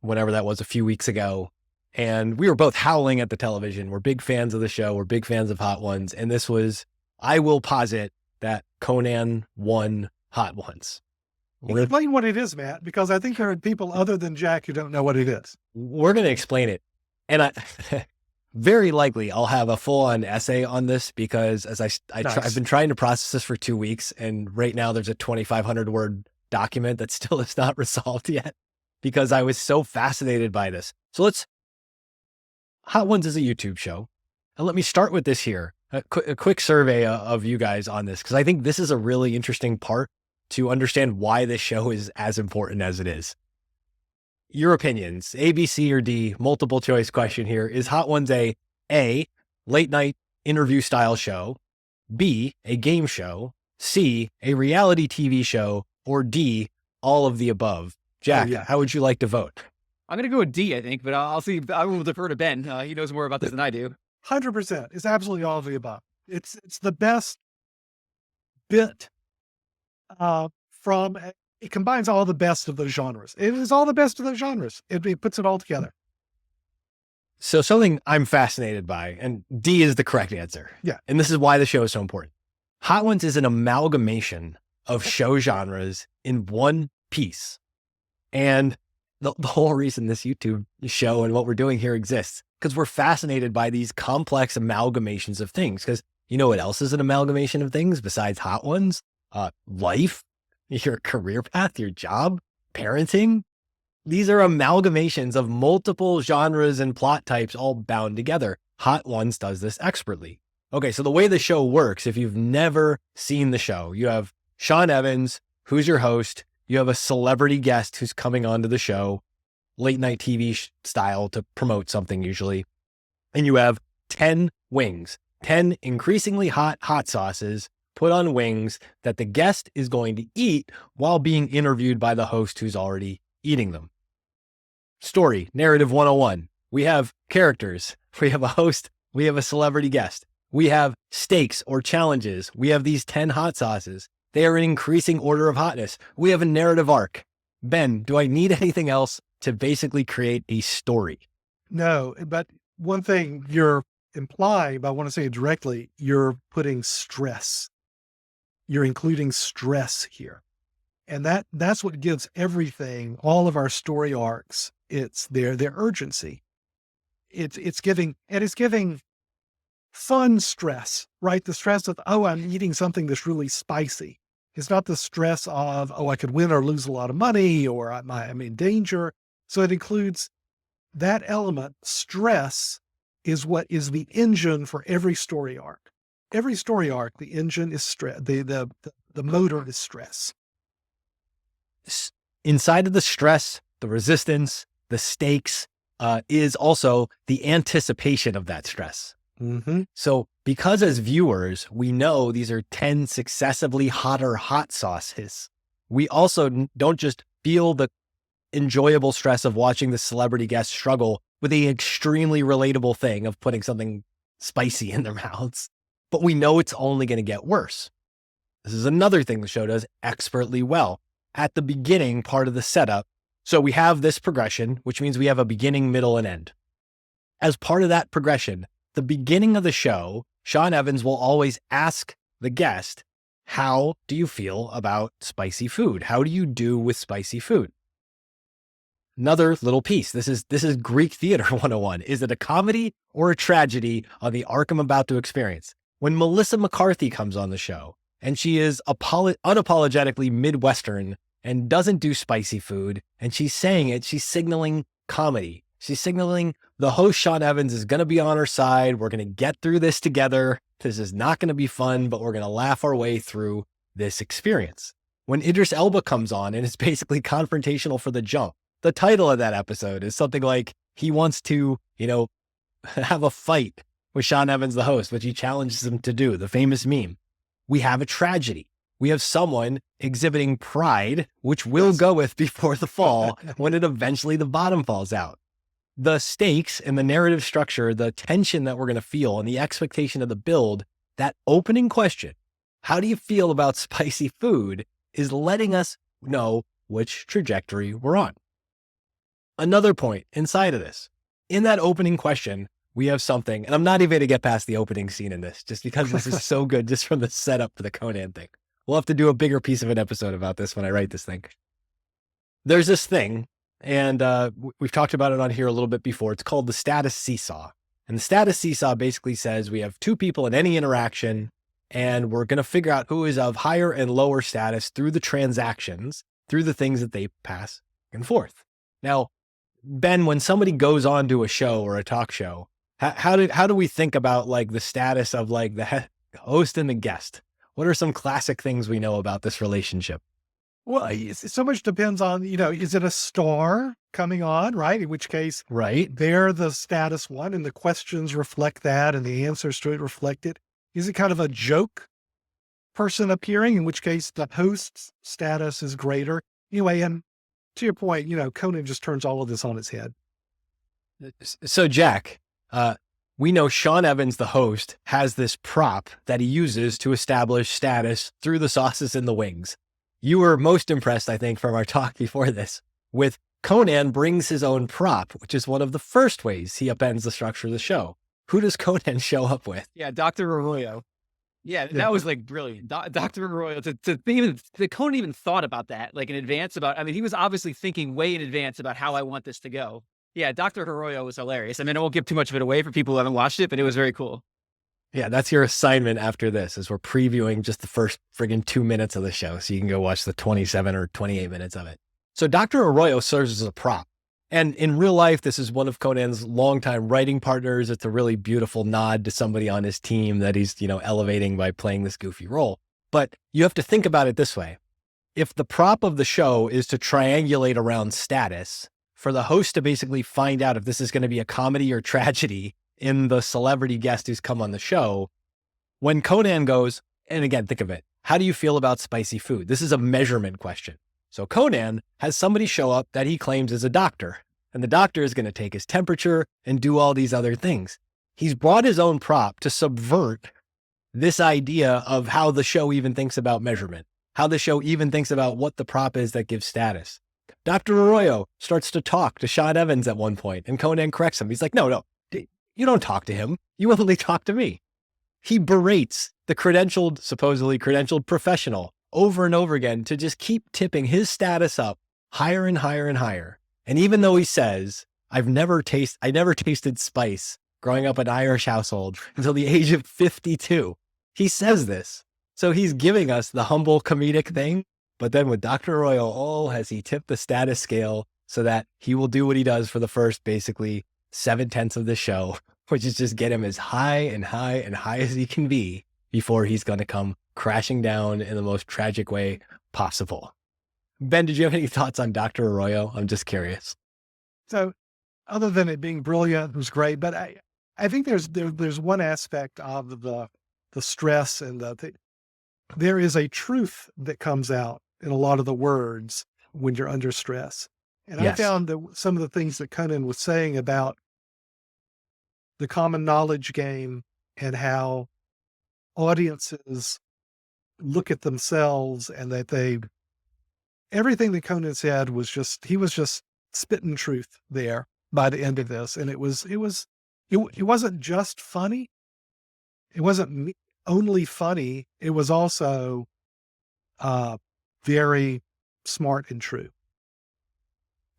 whenever that was, a few weeks ago, and we were both howling at the television. We're big fans of the show. We're big fans of Hot Ones, and this was, I will posit that Conan won Hot Ones. Explain what it is, Matt, because I think there are people other than Jack who don't know what it is. We're going to explain it. And I very likely I'll have a full-on essay on this, because as I've been trying to process this for 2 weeks, and right now there's a 2,500 word document that still is not resolved yet, because I was so fascinated by this. So Hot Ones is a YouTube show. And let me start with this here. A quick survey of you guys on this, because I think this is a really interesting part to understand why this show is as important as it is. Your opinions, A, B, C, or D, multiple choice question here. Is Hot Ones a late night interview style show, B, a game show, C, a reality TV show, or D, all of the above? Jack, how would you like to vote? I'm going to go with D, I think, but I'll see. I will defer to Ben. He knows more about this than I do. 100%. It's absolutely all of the above. It's the best bit it combines all the best of those genres. It is all the best of those genres. It puts it all together. So something I'm fascinated by, and D is the correct answer. Yeah. And this is why the show is so important. Hot Ones is an amalgamation of show genres in one piece. And the whole reason this YouTube show and what we're doing here exists, because we're fascinated by these complex amalgamations of things. Because you know what else is an amalgamation of things besides Hot Ones? Life, your career path, your job, parenting. These are amalgamations of multiple genres and plot types all bound together. Hot Ones does this expertly. Okay, so the way the show works, if you've never seen the show, you have Sean Evans, who's your host. You have a celebrity guest who's coming onto the show, late night TV style, to promote something usually. And you have 10 wings, 10 increasingly hot sauces put on wings that the guest is going to eat while being interviewed by the host who's already eating them. Story, narrative 101. We have characters. We have a host. We have a celebrity guest. We have stakes or challenges. We have these 10 hot sauces. They are in increasing order of hotness. We have a narrative arc. Ben, do I need anything else to basically create a story? No, but one thing you're implying, but I want to say it directly, you're putting stress. You're including stress here. And that's what gives everything, all of our story arcs, it's their urgency. It's giving fun stress, right? The stress of, oh, I'm eating something that's really spicy. It's not the stress of, oh, I could win or lose a lot of money, or I'm in danger. So it includes that element. Stress is what is the engine for every story arc. Every story arc, the engine is stress. The motor is stress. Inside of the stress, the resistance, the stakes, is also the anticipation of that stress. Mm-hmm. So because as viewers, we know these are 10 successively hotter hot sauces, we also don't just feel the enjoyable stress of watching the celebrity guests struggle with the extremely relatable thing of putting something spicy in their mouths, but we know it's only going to get worse. This is another thing the show does expertly well. At the beginning part of the setup, so we have this progression, which means we have a beginning, middle, and end. As part of that progression, the beginning of the show, Sean Evans will always ask the guest, how do you feel about spicy food? How do you do with spicy food? Another little piece. This is Greek theater 101. Is it a comedy or a tragedy on the arc I'm about to experience? When Melissa McCarthy comes on the show, and she is unapologetically Midwestern and doesn't do spicy food, and she's saying it, she's signaling comedy. She's signaling the host, Sean Evans, is going to be on her side. We're going to get through this together. This is not going to be fun, but we're going to laugh our way through this experience. When Idris Elba comes on and it's basically confrontational for the jump, the title of that episode is something like he wants to, have a fight with Sean Evans, the host, which he challenges him to do, the famous meme. We have a tragedy. We have someone exhibiting pride, which will go with before the fall when eventually the bottom falls out. The stakes and the narrative structure, the tension that we're going to feel and the expectation of the build, that opening question, how do you feel about spicy food, is letting us know which trajectory we're on. Another point inside of this, in that opening question, we have something, and I'm not even going to get past the opening scene in this, just because this is so good, just from the setup for the Conan thing. We'll have to do a bigger piece of an episode about this when I write this thing. There's this thing, and we've talked about it on here a little bit before. It's called the status seesaw. And the status seesaw basically says we have two people in any interaction, and we're going to figure out who is of higher and lower status through the transactions, through the things that they pass and forth. Now, Ben, when somebody goes on to a show or a talk show, how do we think about like the status of like the host and the guest? What are some classic things we know about this relationship? Well, so much depends on, is it a star coming on, right? In which case, right, they're the status one and the questions reflect that and the answers to it reflect it. Is it kind of a joke person appearing, in which case the host's status is greater? Anyway, and to your point, Conan just turns all of this on its head. So Jack, we know Sean Evans, the host, has this prop that he uses to establish status through the sauces and the wings. You were most impressed, I think, from our talk before this, with Conan brings his own prop, which is one of the first ways he upends the structure of the show. Who does Conan show up with? Yeah, Dr. Arroyo. Yeah, that was like brilliant. Dr. Arroyo, that Conan even thought about that, like in advance he was obviously thinking way in advance about how I want this to go. Yeah, Dr. Arroyo was hilarious. I mean, I won't give too much of it away for people who haven't watched it, but it was very cool. Yeah, that's your assignment after this, is we're previewing just the first friggin' 2 minutes of the show, so you can go watch the 27 or 28 minutes of it. So Dr. Arroyo serves as a prop. And in real life, this is one of Conan's longtime writing partners. It's a really beautiful nod to somebody on his team that he's, elevating by playing this goofy role. But you have to think about it this way. If the prop of the show is to triangulate around status, for the host to basically find out if this is going to be a comedy or tragedy in the celebrity guest who's come on the show, when Conan goes, and again, think of it, how do you feel about spicy food? This is a measurement question. So Conan has somebody show up that he claims is a doctor, and the doctor is going to take his temperature and do all these other things. He's brought his own prop to subvert this idea of how the show even thinks about measurement, how the show even thinks about what the prop is that gives status. Dr. Arroyo starts to talk to Sean Evans at one point, and Conan corrects him. He's like, no, you don't talk to him. You only talk to me. He berates the supposedly credentialed professional over and over again to just keep tipping his status up higher and higher and higher. And even though he says, I never tasted spice growing up in an Irish household until the age of 52, he says this. So he's giving us the humble comedic thing. But then with Dr. Arroyo, has he tipped the status scale so that he will do what he does for the first basically 7/10 of the show, which is just get him as high and high and high as he can be before he's going to come crashing down in the most tragic way possible. Ben, did you have any thoughts on Dr. Arroyo? I'm just curious. So other than it being brilliant, it was great, but I think there's one aspect of the stress and there is a truth that comes out in a lot of the words when you're under stress. And Yes. I found that some of the things that Conan was saying about the common knowledge game and how audiences look at themselves and that everything that Conan said was he was just spitting truth there by the end of this. And it wasn't just funny. It wasn't only funny. It was also very smart and true.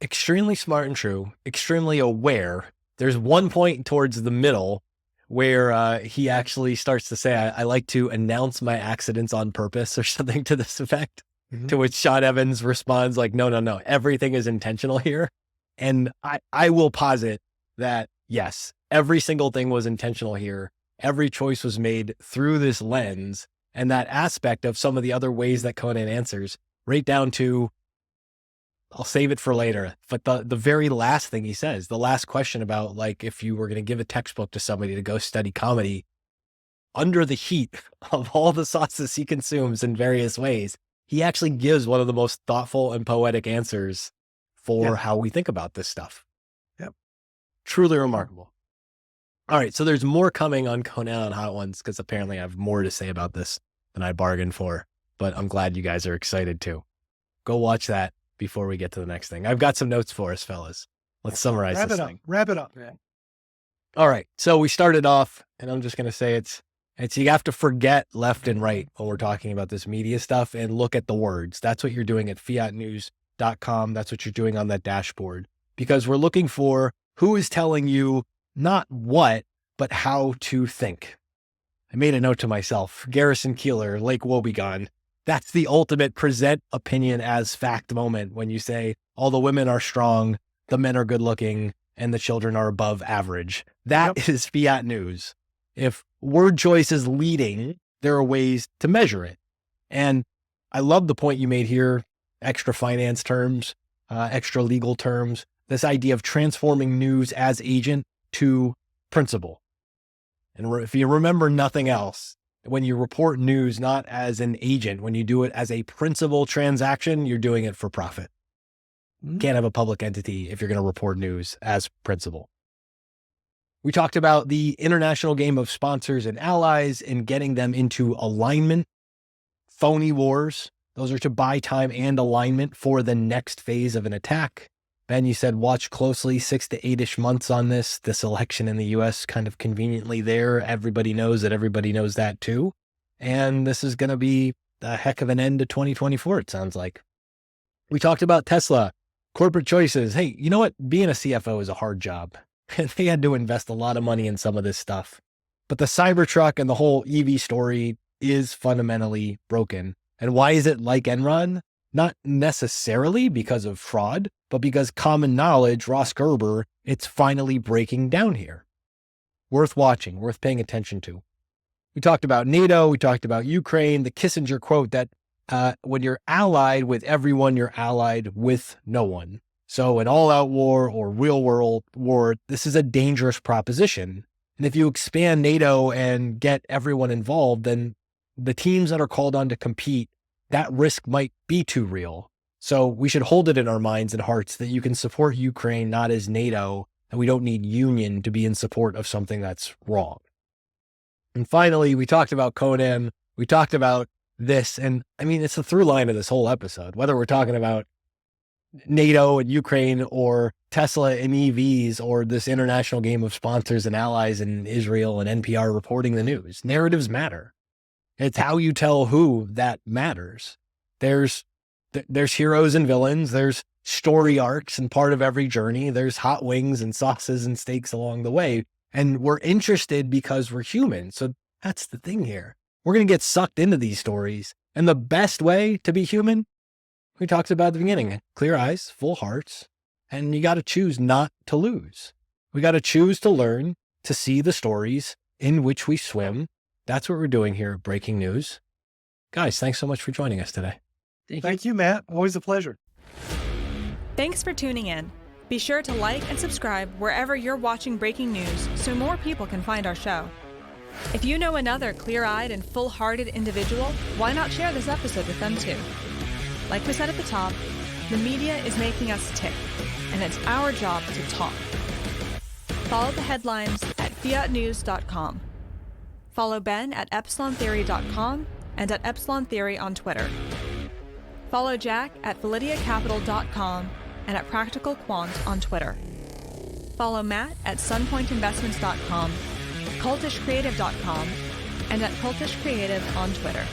Extremely smart and true, extremely aware. There's one point towards the middle where he actually starts to say, I like to announce my accidents on purpose or something to this effect, to which Sean Evans responds like, no, everything is intentional here. And I will posit that, yes, every single thing was intentional here. Every choice was made through this lens, and that aspect of some of the other ways that Conan answers, right down to, I'll save it for later, but the very last thing he says, the last question about like, if you were going to give a textbook to somebody to go study comedy, under the heat of all the sauces he consumes in various ways, he actually gives one of the most thoughtful and poetic answers for how we think about this stuff. Yep. Truly remarkable. All right. So there's more coming on Conan on Hot Ones, because apparently I have more to say about this than I bargained for, but I'm glad you guys are excited too. Go watch that before we get to the next thing. I've got some notes for us, fellas. Let's summarize this thing. Wrap it up. Yeah. All right. So we started off, and I'm just going to say it's you have to forget left and right when we're talking about this media stuff and look at the words. That's what you're doing at fiatnews.com. That's what you're doing on that dashboard, because we're looking for who is telling you not what, but how to think. I made a note to myself, Garrison Keillor, Lake Wobegon. That's the ultimate present opinion as fact moment when you say all the women are strong, the men are good looking, and the children are above average. That is fiat news. If word choice is leading, there are ways to measure it. And I love the point you made here, extra finance terms, extra legal terms, this idea of transforming news as agent to principle. And if you remember nothing else, when you report news not as an agent, when you do it as a principal transaction, you're doing it for profit. Can't have a public entity if you're going to report news as principal. We talked about the international game of sponsors and allies and getting them into alignment. Phony wars, those are to buy time and alignment for the next phase of an attack. Ben, you said watch closely, 6 to 8-ish months on this election in the US kind of conveniently there. Everybody knows that everybody knows that too. And this is going to be a heck of an end to 2024, it sounds like. We talked about Tesla, corporate choices. Hey, you know what? Being a CFO is a hard job. And they had to invest a lot of money in some of this stuff. But the Cybertruck and the whole EV story is fundamentally broken. And why is it like Enron? Not necessarily because of fraud, but because common knowledge, Ross Gerber, it's finally breaking down here. Worth watching, worth paying attention to. We talked about NATO, we talked about Ukraine, the Kissinger quote that when you're allied with everyone, you're allied with no one. So an all-out war or real-world war, this is a dangerous proposition. And if you expand NATO and get everyone involved, then the teams that are called on to compete, that risk might be too real. So we should hold it in our minds and hearts that you can support Ukraine not as NATO, and we don't need union to be in support of something that's wrong. And finally, we talked about Conan. We talked about this, and I mean, it's the through line of this whole episode, whether we're talking about NATO and Ukraine or Tesla and EVs or this international game of sponsors and allies in Israel and NPR reporting the news. Narratives matter. It's how you tell who that matters. There's heroes and villains. There's story arcs and part of every journey. There's hot wings and sauces and steaks along the way. And we're interested because we're human. So that's the thing here. We're going to get sucked into these stories. And the best way to be human, we talked about at the beginning, clear eyes, full hearts, and you got to choose not to lose. We got to choose to learn to see the stories in which we swim. That's what we're doing here at Breaking News. Guys, thanks so much for joining us today. Thank you, Matt. Always a pleasure. Thanks for tuning in. Be sure to like and subscribe wherever you're watching Breaking News so more people can find our show. If you know another clear-eyed and full-hearted individual, why not share this episode with them too? Like we said at the top, the media is making us tick, and it's our job to talk. Follow the headlines at fiatnews.com. Follow Ben at epsilontheory.com and at epsilontheory on Twitter. Follow Jack at validiacapital.com and at practicalquant on Twitter. Follow Matt at sunpointinvestments.com, cultishcreative.com, and at cultishcreative on Twitter.